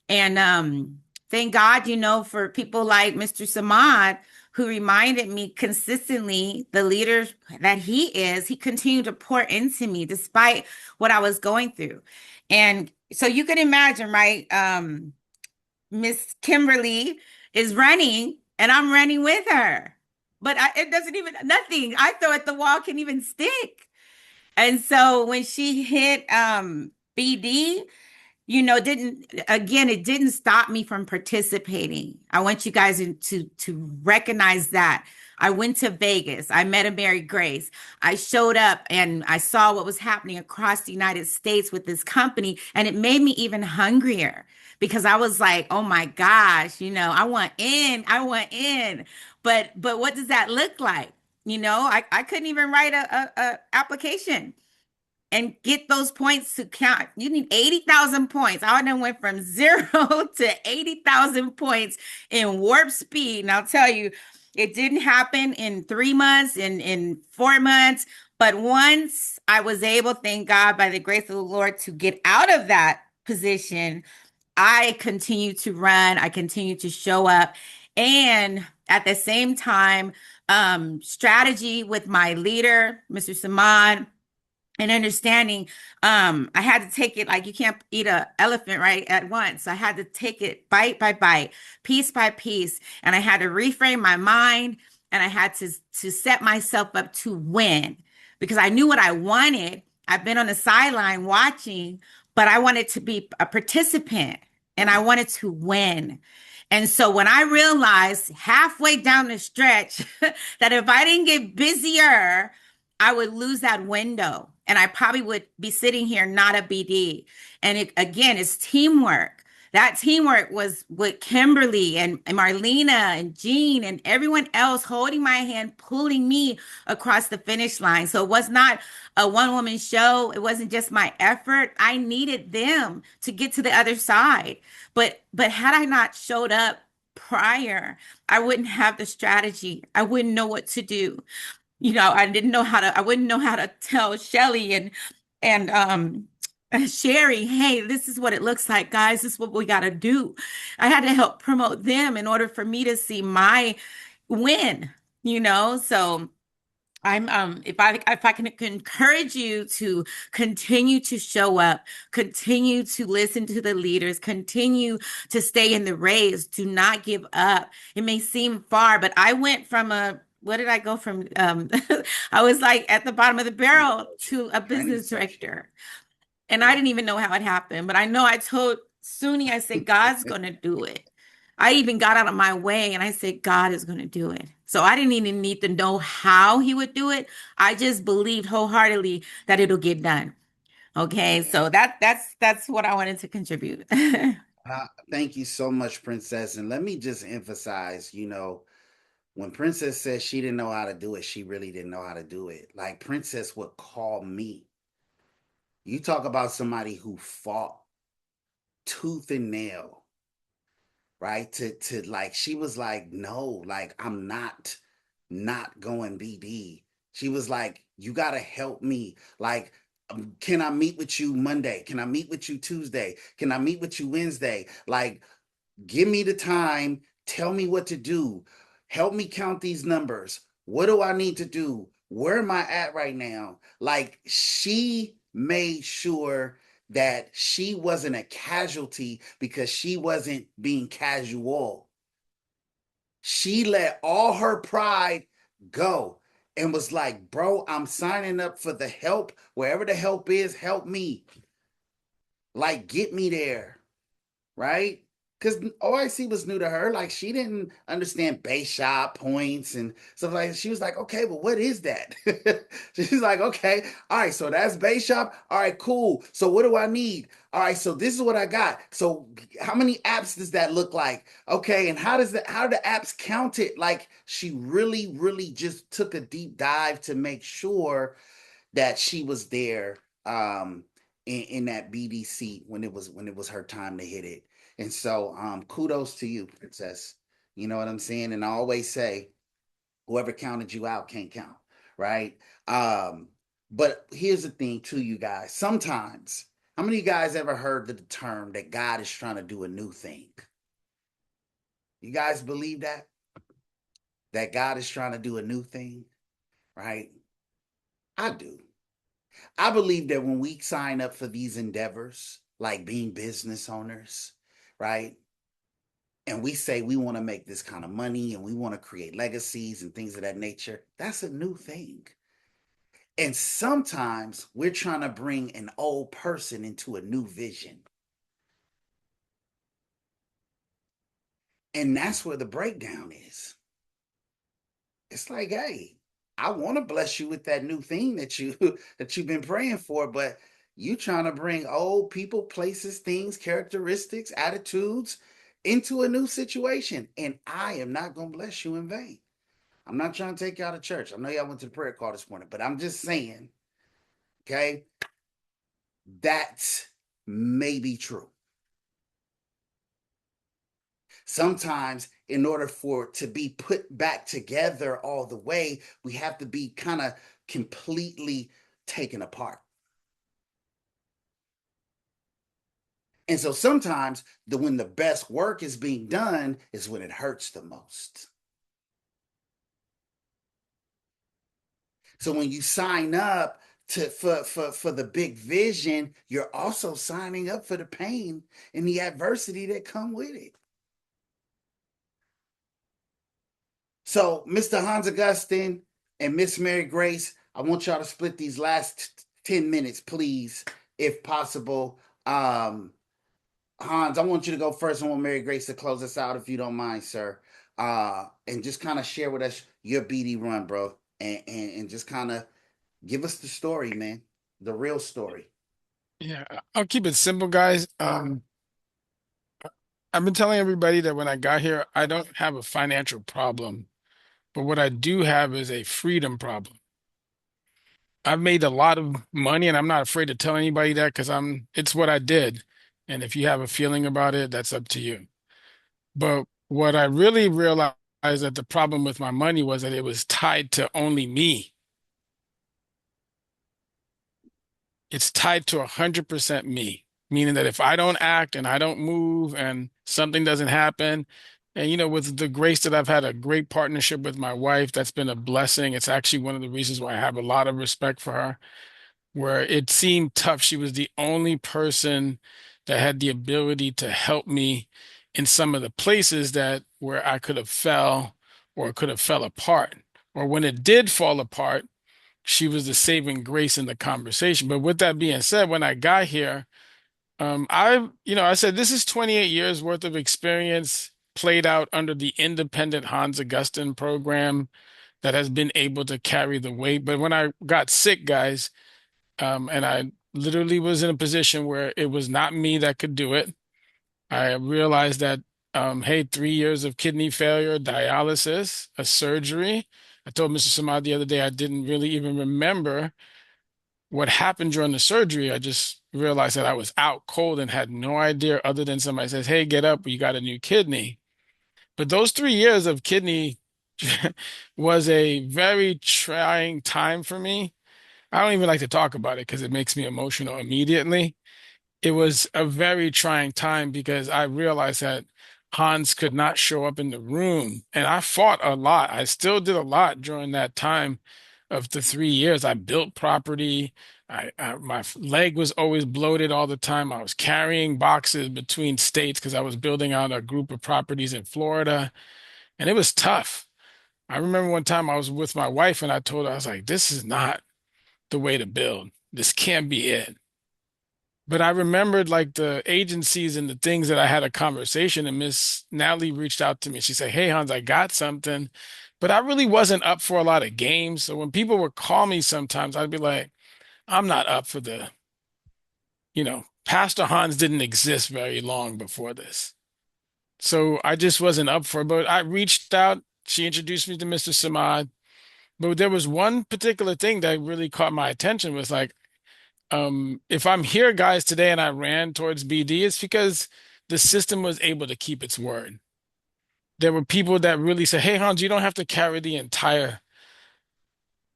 And thank God, for people like Mr. Samad, who reminded me consistently the leader that he continued to pour into me despite what I was going through. And so you can imagine, right? Miss Kimberly is running and I'm running with her. But it doesn't even, nothing I throw at the wall can even stick. And so when she hit BD, it didn't stop me from participating. I want you guys to recognize that. I went to Vegas. I met a Mary Grace. I showed up and I saw what was happening across the United States with this company, and it made me even hungrier because I was like, oh my gosh, I want in. I want in. But what does that look like? I couldn't even write a application and get those points to count. You need 80,000 points. I done went from 0 to 80,000 points in warp speed. And I'll tell you, it didn't happen in 3 months, in 4 months. But once I was able, thank God, by the grace of the Lord, to get out of that position, I continued to run. I continued to show up. And at the same time, strategy with my leader, Mr. Saman, and understanding, I had to take it like you can't eat an elephant right at once. I had to take it bite by bite, piece by piece, and I had to reframe my mind, and I had to set myself up to win because I knew what I wanted. I've been on the sideline watching, but I wanted to be a participant and I wanted to win. And so when I realized halfway down the stretch that if I didn't get busier, I would lose that window and I probably would be sitting here not a BD. And again, it's teamwork. That teamwork was with Kimberly and Marlena and Jean and everyone else holding my hand, pulling me across the finish line. So it was not a one-woman show. It wasn't just my effort. I needed them to get to the other side. But had I not showed up prior, I wouldn't have the strategy. I wouldn't know what to do. I wouldn't know how to tell Shelly and Sherry, hey, this is what it looks like, guys. This is what we got to do. I had to help promote them in order for me to see my win, So if I can encourage you to continue to show up, continue to listen to the leaders, continue to stay in the race, do not give up. It may seem far, but I went from what did I go from? I was like at the bottom of the barrel to a business director. And I didn't even know how it happened, but I know I told Suni, I said, God's going to do it. I even got out of my way and I said, God is going to do it. So I didn't even need to know how he would do it. I just believed wholeheartedly that it'll get done. Okay. So that's what I wanted to contribute. Thank you so much, Princess. And let me just emphasize, when Princess says she didn't know how to do it, she really didn't know how to do it. Like Princess would call me You talk about somebody who fought tooth and nail, right? To like, she was like, no, like, I'm not going BD. She was like, you gotta help me. Like, can I meet with you Monday? Can I meet with you Tuesday? Can I meet with you Wednesday? Like, give me the time. Tell me what to do. Help me count these numbers. What do I need to do? Where am I at right now? Like, she made sure that she wasn't a casualty because she wasn't being casual. She let all her pride go and was like, bro, I'm signing up for the help. Wherever the help is, help me. Like, get me there, right? Because OIC was new to her. Like, she didn't understand base shot points and stuff like that. She was like, okay, but what is that? She's like, okay, all right, so that's base shop. All right, cool. So what do I need? All right, so this is what I got. So how many apps does that look like? Okay, and how do the apps count it? Like, she really, really just took a deep dive to make sure that she was there in that BDC when it was her time to hit it. And so kudos to you, Princess. You know what I'm saying? And I always say, whoever counted you out can't count, right? But here's the thing too, you guys. Sometimes, how many of you guys ever heard the term that God is trying to do a new thing? You guys believe that? That God is trying to do a new thing, right? I do. I believe that when we sign up for these endeavors, like being business owners, right? And we say we want to make this kind of money and we want to create legacies and things of that nature, that's a new thing. And sometimes we're trying to bring an old person into a new vision. And that's where the breakdown is. It's like, hey, I want to bless you with that new thing that you've been praying for, but you trying to bring old people, places, things, characteristics, attitudes into a new situation. And I am not going to bless you in vain. I'm not trying to take you out of church. I know y'all went to the prayer call this morning, but I'm just saying, okay, that may be true. Sometimes, in order for it to be put back together all the way, we have to be kind of completely taken apart. And so sometimes when the best work is being done is when it hurts the most. So when you sign up for the big vision, you're also signing up for the pain and the adversity that come with it. So, Mr. Hans Augustine and Miss Mary Grace, I want y'all to split these last 10 minutes, please, if possible. Hans, I want you to go first. I want Mary Grace to close us out, if you don't mind, sir. And just kind of share with us your BD run, bro. And just kind of give us the story, man. The real story. Yeah, I'll keep it simple, guys. I've been telling everybody that when I got here, I don't have a financial problem, but what I do have is a freedom problem. I've made a lot of money and I'm not afraid to tell anybody that because it's what I did. And if you have a feeling about it, that's up to you. But what I really realized that the problem with my money was that it was tied to only me. It's tied to 100% me, meaning that if I don't act and I don't move and something doesn't happen, and with the grace that I've had a great partnership with my wife, that's been a blessing. It's actually one of the reasons why I have a lot of respect for her, where it seemed tough. She was the only person that had the ability to help me in some of the places that where I could have fell or could have fell apart. Or when it did fall apart, she was the saving grace in the conversation. But with that being said, when I got here, I said this is 28 years worth of experience played out under the independent Hans Augustine program that has been able to carry the weight. But when I got sick, guys, and I literally was in a position where it was not me that could do it. I realized that, hey, 3 years of kidney failure, dialysis, a surgery. I told Mr. Samad the other day I didn't really even remember what happened during the surgery, I just realized that I was out cold and had no idea other than somebody says, hey, get up, you got a new kidney. But those 3 years of kidney was a very trying time for me. I don't even like to talk about it because it makes me emotional immediately. It was a very trying time because I realized that Hans could not show up in the room. And I fought a lot. I still did a lot during that time of the 3 years. I built property. My leg was always bloated all the time. I was carrying boxes between states because I was building out a group of properties in Florida. And it was tough. I remember one time I was with my wife and I told her, I was like, this is not the way to build. This can't be it. But I remembered like the agencies and the things that I had a conversation, and Miss Natalie reached out to me. She said, hey, Hans, I got something. But I really wasn't up for a lot of games. So when people would call me sometimes, I'd be like, I'm not up for Pastor Hans didn't exist very long before this. So I just wasn't up for it. But I reached out. She introduced me to Mr. Samad. But there was one particular thing that really caught my attention was like, if I'm here, guys, today and I ran towards BD, it's because the system was able to keep its word. There were people that really said, hey, Hans, you don't have to carry the entire.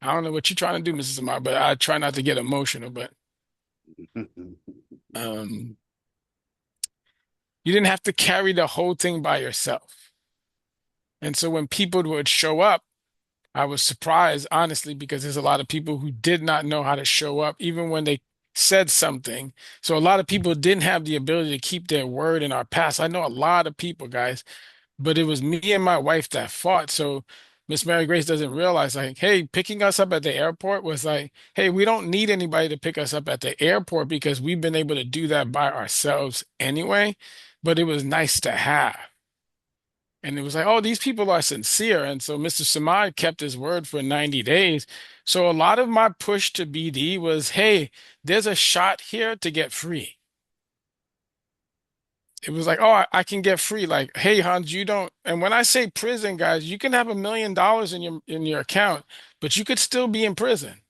I don't know what you're trying to do, Mrs. Amar, but I try not to get emotional, but you didn't have to carry the whole thing by yourself. And so when people would show up, I was surprised, honestly, because there's a lot of people who did not know how to show up, even when they said something. So a lot of people didn't have the ability to keep their word in our past. I know a lot of people, guys, but it was me and my wife that fought. So Miss Mary Grace doesn't realize, like, hey, picking us up at the airport was like, hey, we don't need anybody to pick us up at the airport because we've been able to do that by ourselves anyway. But it was nice to have. And it was like, oh, these people are sincere. And so Mr. Samad kept his word for 90 days. So a lot of my push to BD was, hey, there's a shot here to get free. It was like, oh, I can get free. Like, hey, Hans, you don't. And when I say prison, guys, you can have $1 million in your account, but you could still be in prison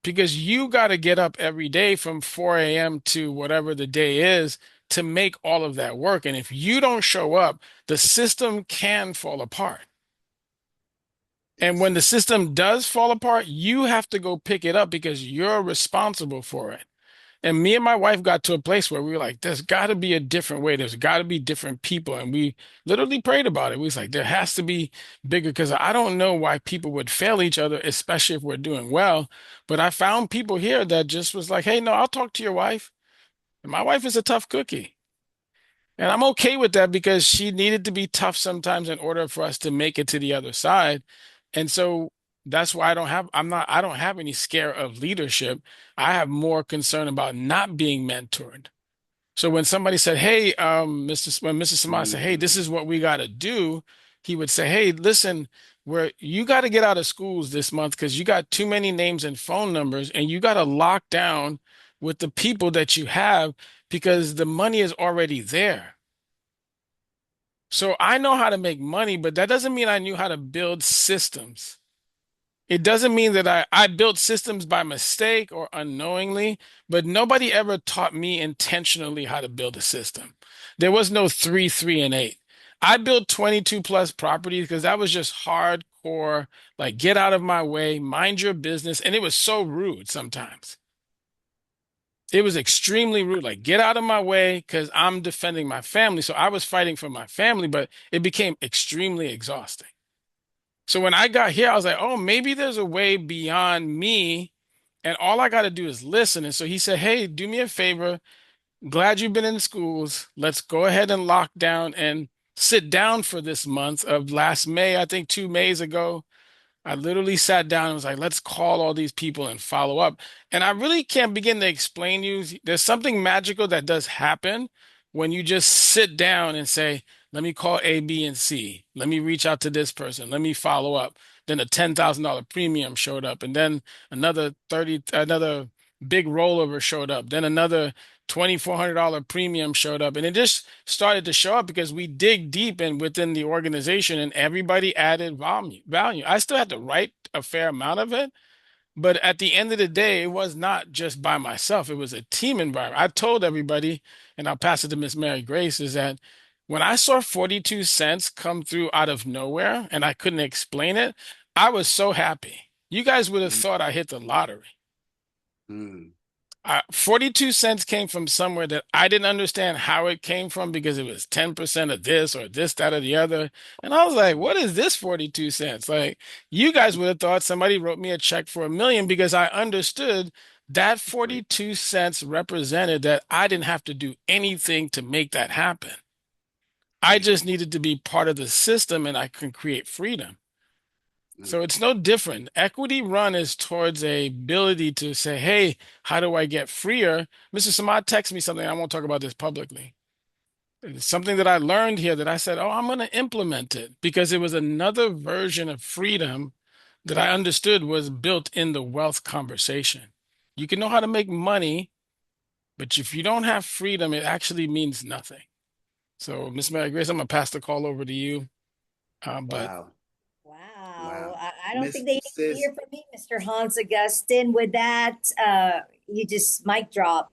because you got to get up every day from 4 a.m. to whatever the day is to make all of that work. And if you don't show up, the system can fall apart. And when the system does fall apart, you have to go pick it up because you're responsible for it. And me and my wife got to a place where we were like, there's got to be a different way. There's got to be different people. And we literally prayed about it. We was like, there has to be bigger because I don't know why people would fail each other, especially if we're doing well. But I found people here that just was like, hey, no, I'll talk to your wife. And my wife is a tough cookie. And I'm okay with that because she needed to be tough sometimes in order for us to make it to the other side. And so that's why I don't have any scare of leadership. I have more concern about not being mentored. So when somebody said, hey, when Mr. Samad said, hey, this is what we got to do, he would say, hey, listen, you got to get out of schools this month because you got too many names and phone numbers and you got to lock down with the people that you have because the money is already there. So I know how to make money, but that doesn't mean I knew how to build systems. It doesn't mean that I built systems by mistake or unknowingly, but nobody ever taught me intentionally how to build a system. There was no 3, 3, and 8. I built 22 plus properties because that was just hardcore, like get out of my way, mind your business. And it was so rude sometimes. It was extremely rude, like get out of my way because I'm defending my family. So I was fighting for my family, but it became extremely exhausting. So when I got here, I was like, oh, maybe there's a way beyond me, and all I got to do is listen. And so he said, hey, do me a favor. Glad you've been in schools. Let's go ahead and lock down and sit down for this month of last May, I think 2 Mays ago. I literally sat down and was like, let's call all these people and follow up. And I really can't begin to explain to you. There's something magical that does happen when you just sit down and say, let me call A, B, and C. Let me reach out to this person. Let me follow up. Then a $10,000 premium showed up. And then another big rollover showed up. Then another $2,400 premium showed up. And it just started to show up because we dig deep in within the organization and everybody added value. I still had to write a fair amount of it, But at the end of the day, it was not just by myself. It was a team environment. I told everybody, and I'll pass it to Miss Mary Grace, is that when I saw 42 cents come through out of nowhere and I couldn't explain it, I was so happy. You guys would have Mm, thought I hit the lottery. mm, 42 cents came from somewhere that I didn't understand how it came from because it was 10% of this or this, that, or the other. And I was like, what is this 42 cents? Like, you guys would have thought somebody wrote me a check for 1 million because I understood that 42 cents represented that I didn't have to do anything to make that happen. I mm, just needed to be part of the system and I can create freedom. mm. So it's no different. Equity run is towards a ability to say, hey, how do I get freer? Mr. Samad texted me something. I won't talk about this publicly. It's something that I learned here that I said, oh, I'm going to implement it because it was another version of freedom that I understood was built in the wealth conversation. You can know how to make money, but if you don't have freedom, it actually means nothing. So, Miss Mary Grace, I'm going to pass the call over to you. But Wow. Wow. Wow. I don't Miss think they need to Sis, hear from me, Mr. Hans Augustin. With that, you just mic drop.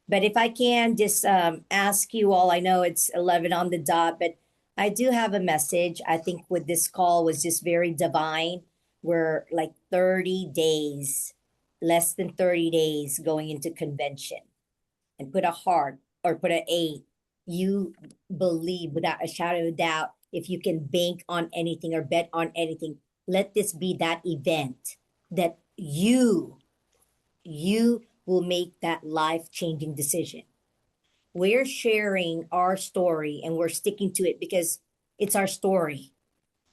But if I can just ask you all, I know it's 11 on the dot, but I do have a message. I think with this call was just very divine. We're like 30 days, less than 30 days going into convention, and put a heart or put an eight. You believe without a shadow of doubt, if you can bank on anything or bet on anything, let this be that event that you will make that life-changing decision. We're sharing our story and we're sticking to it because it's our story.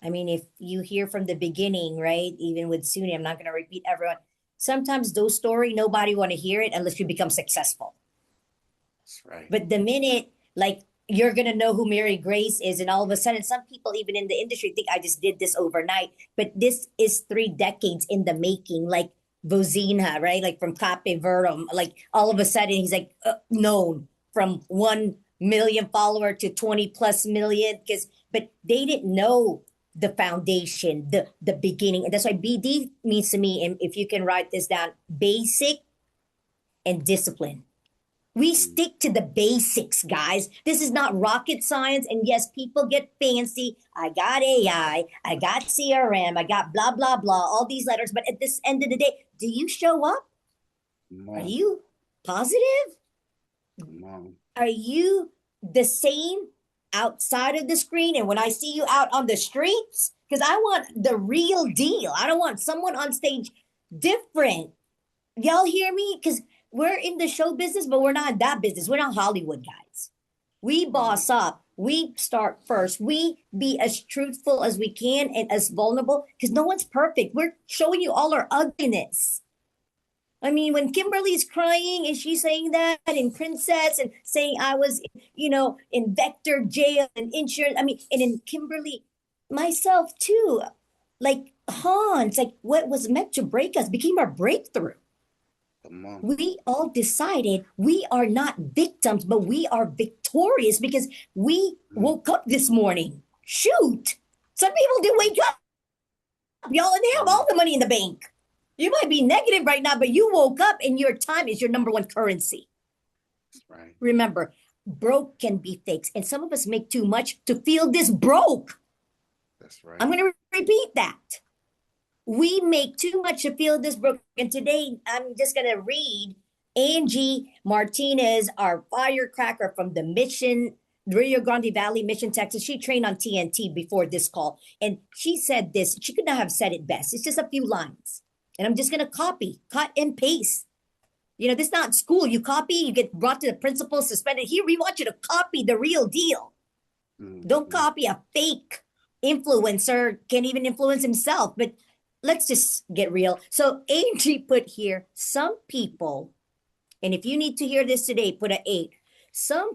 I mean, if you hear from the beginning, right? Even with Suni, I'm not going to repeat everyone. Sometimes those story, nobody want to hear it unless you become successful. that's right. But the minute, like, you're gonna know who Mary Grace is, and all of a sudden, some people even in the industry think I just did this overnight. But this is 3 decades in the making, like Vozina, right? Like from Cape Verdum. Like all of a sudden, he's like known from 1 million follower to 20 plus million. Because, but they didn't know the foundation, the beginning, and that's why BD means to me. And if you can write this down, basic and discipline. We Mm, stick to the basics, guys. This is not rocket science. And yes, people get fancy. I got AI, I got CRM, I got blah, blah, blah, all these letters. But at this end of the day, do you show up? come Are on. you positive? Come on. Are you the same outside of the screen? And when I see you out on the streets, because I want the real deal. I don't want someone on stage different. Y'all hear me? Because we're in the show business, but we're not that business. We're not Hollywood guys. We Mm, boss up. We start first. We be as truthful as we can and as vulnerable because no one's perfect. We're showing you all our ugliness. I mean, when Kimberly's crying and she's saying that in Princess and saying I was, in Vector jail and insurance. I mean, and in Kimberly, myself too. Like Hans, like what was meant to break us became our breakthrough. come on. We all decided we are not victims, but we are victorious because we Mm, woke up this morning. Shoot. Some people didn't wake up, y'all, and they have mm, all the money in the bank. You might be negative right now, but you woke up and your time is your number one currency. that's right. Remember, broke can be fixed. And some of us make too much to feel this broke. That's right. I'm going to repeat that. We make too much to feel this broke. And today, I'm just going to read Angie Martinez, our firecracker from the Rio Grande Valley, Mission, Texas. She trained on TNT before this call. And she said this. She could not have said it best. It's just a few lines. And I'm just going to copy, cut, and paste. This is not school. You copy, you get brought to the principal, suspended. Here, we want you to copy the real deal. Don't Mm-hmm. copy a fake influencer, can't even influence himself. But let's just get real. So Angie put here, some people, and if you need to hear this today, put an 8. Some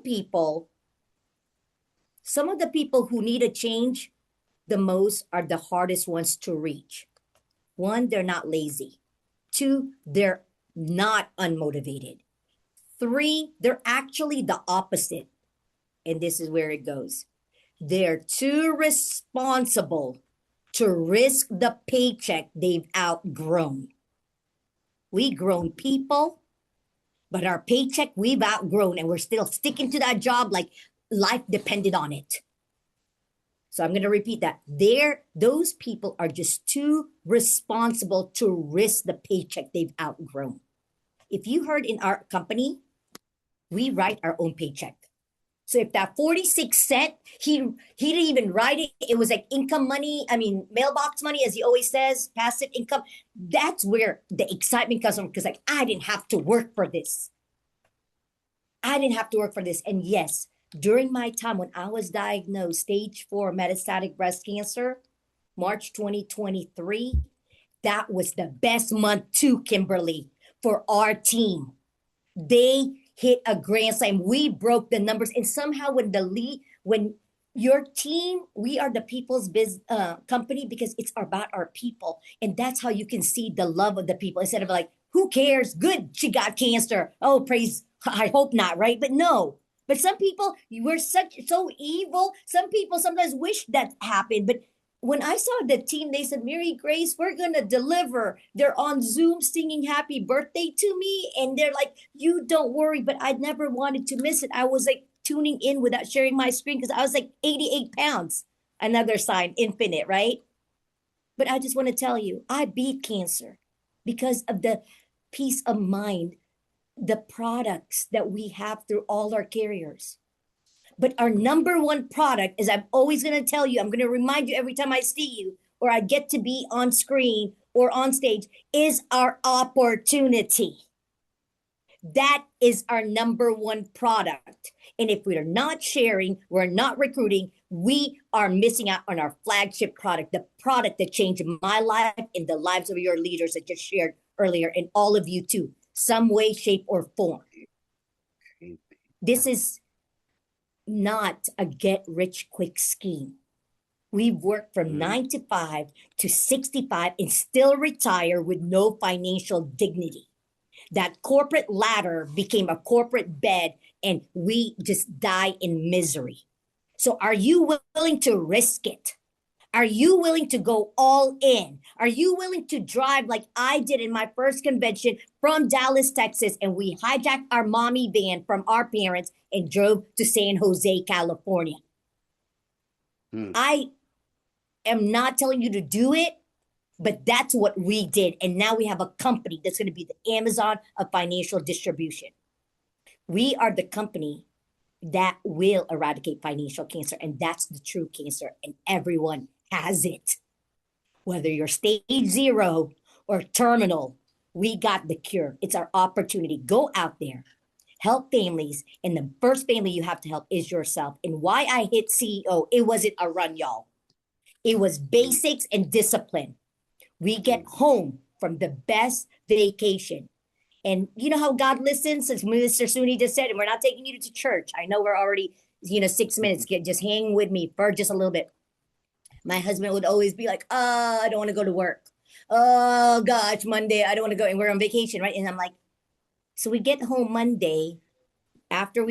of the people who need a change the most are the hardest ones to reach. 1, they're not lazy. 2, they're not unmotivated. 3, they're actually the opposite. And this is where it goes. They're too responsible to risk the paycheck they've outgrown. We grown people, but our paycheck we've outgrown, and we're still sticking to that job like life depended on it. So I'm going to repeat that. Those people are just too responsible to risk the paycheck they've outgrown. If you heard in our company, we write our own paycheck. So if that 46 cent, he didn't even write it. It was like income money. I mean, mailbox money, as he always says, passive income. That's where the excitement comes from, because like, I didn't have to work for this. I didn't have to work for this. And yes, during my time when I was diagnosed stage 4 metastatic breast cancer, March 2023, that was the best month too, Kimberly, for our team. They hit a grand slam. We broke the numbers. And somehow when your team, we are the people's company, because it's about our people. And that's how you can see the love of the people, instead of like, who cares? Good, she got cancer. Oh, praise. I hope not, right? But no. But some people, we're so evil. Some people sometimes wish that happened. But when I saw the team, they said, Mary Grace, we're going to deliver. They're on Zoom singing happy birthday to me. And they're like, you don't worry. But I never wanted to miss it. I was like tuning in without sharing my screen, because I was like 88 pounds. Another sign, infinite, right? But I just want to tell you, I beat cancer because of the peace of mind, the products that we have through all our carriers. But our number one product, as I'm always going to tell you, I'm going to remind you every time I see you or I get to be on screen or on stage, is our opportunity. That is our number one product. And if we're not sharing, we're not recruiting, we are missing out on our flagship product, the product that changed my life and the lives of your leaders that just shared earlier, and all of you too, some way, shape, or form. This is not a get-rich-quick scheme. We've worked from 9 to 5 to 65 and still retire with no financial dignity. That corporate ladder became a corporate bed, and we just die in misery. So are you willing to risk it? Are you willing to go all in? Are you willing to drive like I did in my first convention from Dallas, Texas, and we hijacked our mommy van from our parents and drove to San Jose, California? I am not telling you to do it, but that's what we did. And now we have a company that's going to be the Amazon of financial distribution. We are the company that will eradicate financial cancer, and that's the true cancer, and everyone has it. Whether you're stage 0 or terminal, we got the cure. It's our opportunity. Go out there, help families, and the first family you have to help is yourself. And why I hit CEO, it wasn't a run, y'all. It was basics and discipline. We get home from the best vacation. And you know how God listens, as Mr. Suni just said, and we're not taking you to church. I know we're already, 6 minutes. Just hang with me for just a little bit. My husband would always be like, I don't want to go to work. Oh, gosh, Monday, I don't want to go. And we're on vacation, right? And I'm like, so we get home Monday after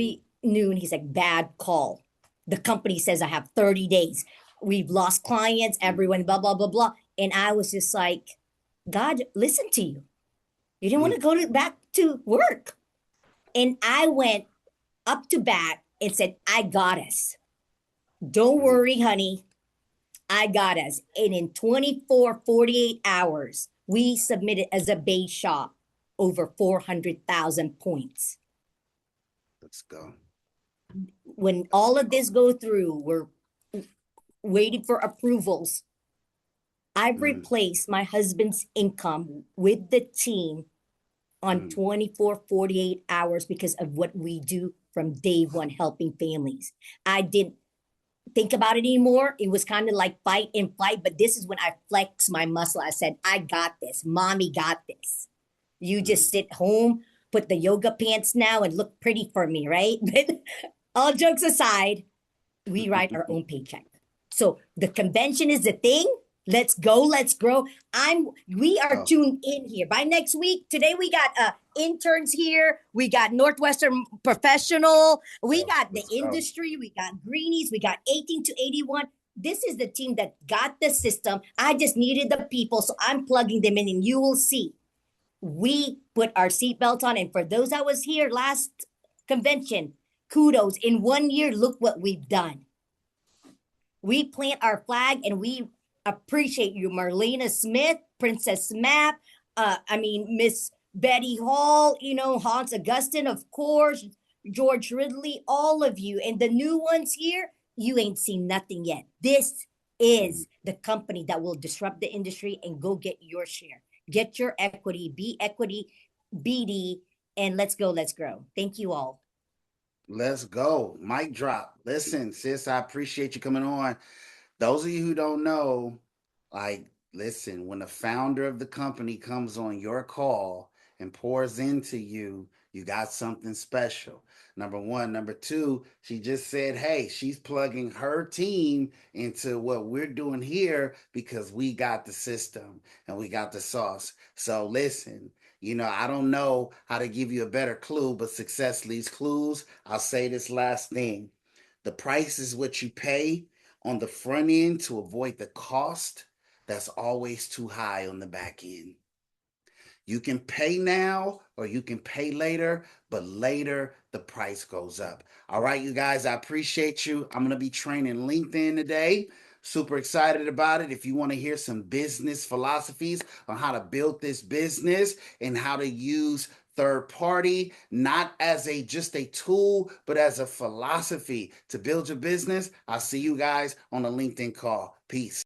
noon. He's like, bad call. The company says I have 30 days. We've lost clients, everyone, blah, blah, blah, blah. And I was just like, God, listen to you. You didn't want to go back to work. And I went up to bat and said, I got us. Don't worry, honey. I got us. And in 48 hours, we submitted as a base shop over 400,000 points. Let's go. When all of this go through, we're waiting for approvals. I've replaced my husband's income with the team on 48 hours because of what we do from day one, helping families. I didn't think about it anymore. It was kind of like fight and flight, but this is when I flexed my muscle. I said, I got this. Mommy got this. You just sit home, put the yoga pants now and look pretty for me, right? But all jokes aside, we write our own paycheck. So the convention is the thing. Let's go. Let's grow. We are tuned in here. By next week, today we got interns here. We got Northwestern Professional. We got the industry. We got Greenies. We got 18 to 81. This is the team that got the system. I just needed the people. So I'm plugging them in and you will see We put our seatbelt on. And for those that was here last convention, kudos. In 1 year, look what we've done. We plant our flag and we appreciate you, Marlena Smith, Princess Map, Miss Betty Hall, Hans Augustine, of course, George Ridley, all of you. And the new ones here, you ain't seen nothing yet. This is the company that will disrupt the industry and go get your share. Get your equity, be equity, BD, and let's go, let's grow. Thank you all. Let's go. Mic drop. Listen, sis, I appreciate you coming on. Those of you who don't know, listen, when the founder of the company comes on your call and pours into you, you got something special. Number one. Number two, she just said, hey, she's plugging her team into what we're doing here because we got the system and we got the sauce. So listen, I don't know how to give you a better clue, but success leaves clues. I'll say this last thing. The price is what you pay on the front end to avoid the cost that's always too high on the back end. You can pay now or you can pay later, but later the price goes up. All right, you guys, I appreciate you. I'm going to be training LinkedIn today. Super excited about it. If you want to hear some business philosophies on how to build this business and how to use third party, not as just a tool, but as a philosophy to build your business, I'll see you guys on the LinkedIn call. Peace.